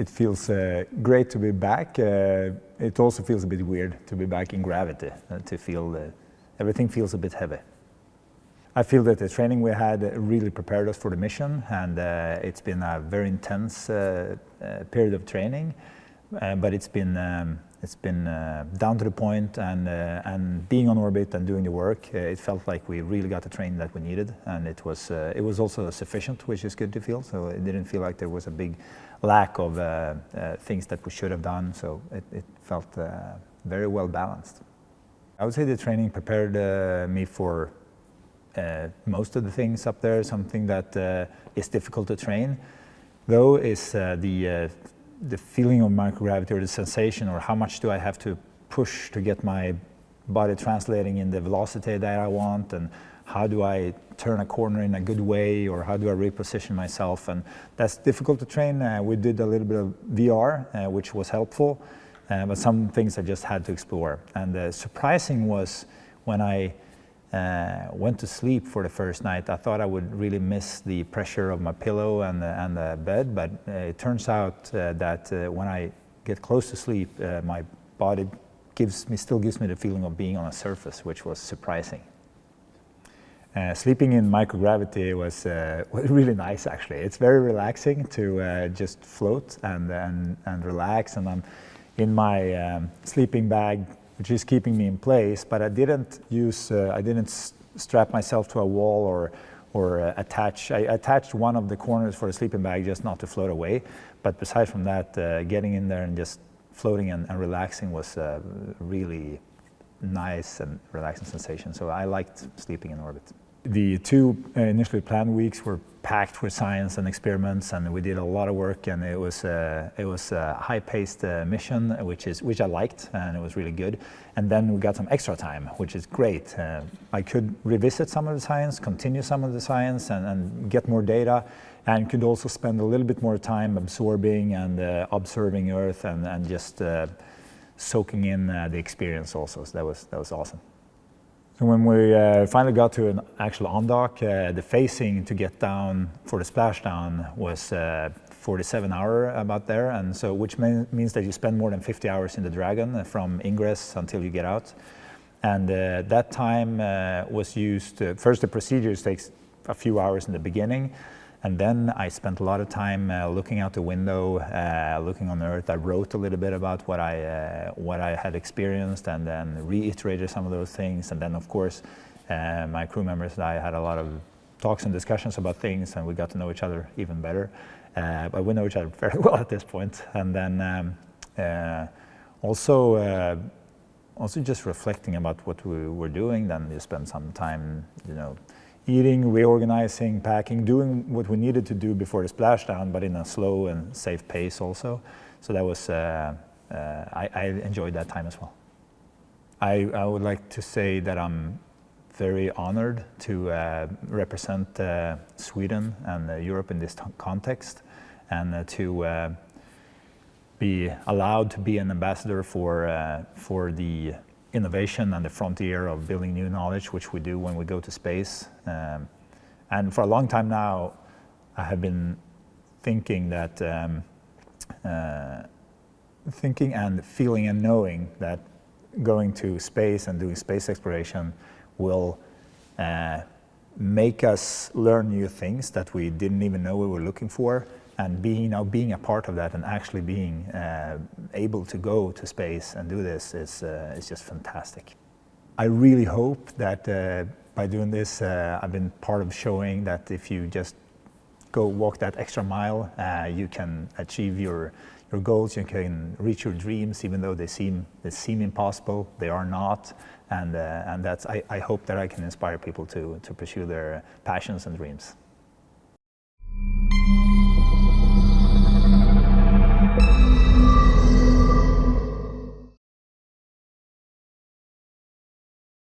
It feels great to be back. It also feels a bit weird to be back in gravity, to feel everything feels a bit heavy. I feel that the training we had really prepared us for the mission, and it's been a very intense period of training, but it's been down to the point, and being on orbit and doing the work, it felt like we really got the training that we needed, and it was also sufficient, which is good to feel. So it didn't feel like there was a big lack of things that we should have done. So it felt very well balanced. I would say the training prepared me for most of the things up there. Something that is difficult to train, though, is the feeling of microgravity, or the sensation, or how much do I have to push to get my body translating in the velocity that I want, and how do I turn a corner in a good way, or how do I reposition myself, and that's difficult to train. We did a little bit of VR, which was helpful, but some things I just had to explore. And surprising was when I went to sleep for the first night, I thought I would really miss the pressure of my pillow and the bed, but it turns out that when I get close to sleep, my body still gives me the feeling of being on a surface, which was surprising. Sleeping in microgravity was really nice, actually. It's very relaxing to just float and relax, and I'm in my sleeping bag, which is keeping me in place, but I didn't strap myself to a wall or attach. I attached one of the corners for the sleeping bag just not to float away, but besides from that, getting in there and just floating and relaxing was a really nice and relaxing sensation. So I liked sleeping in orbit. The 2 initially planned weeks were packed with science and experiments, and we did a lot of work, and it was a high-paced mission, which I liked, and it was really good. And then we got some extra time, which is great. I could revisit some of the science, continue some of the science, and get more data, and could also spend a little bit more time absorbing and observing Earth, and just soaking in the experience also. So that was awesome. So when we finally got to an actual on-dock, the phasing to get down for the splashdown was 47 hours about there, and so which means that you spend more than 50 hours in the Dragon from ingress until you get out. And that time was used, first the procedures takes a few hours in the beginning, and then I spent a lot of time looking out the window, looking on Earth. I wrote a little bit about what I had experienced, and then reiterated some of those things. And then, of course, my crew members and I had a lot of talks and discussions about things, and we got to know each other even better. But we know each other very well at this point. And then also just reflecting about what we were doing. Then you spend some time, eating, reorganizing, packing, doing what we needed to do before the splashdown, but in a slow and safe pace also. So that was, I enjoyed that time as well. I would like to say that I'm very honored to represent Sweden and Europe in this context, and to be allowed to be an ambassador for the innovation and the frontier of building new knowledge, which we do when we go to space. And for a long time now, I have been thinking that, thinking and feeling and knowing that going to space and doing space exploration will make us learn new things that we didn't even know we were looking for. And being a part of that, and actually being able to go to space and do this is just fantastic. I really hope that by doing this, I've been part of showing that if you just go walk that extra mile, you can achieve your goals, you can reach your dreams, even though they seem impossible. They are not, and that's I hope that I can inspire people to pursue their passions and dreams.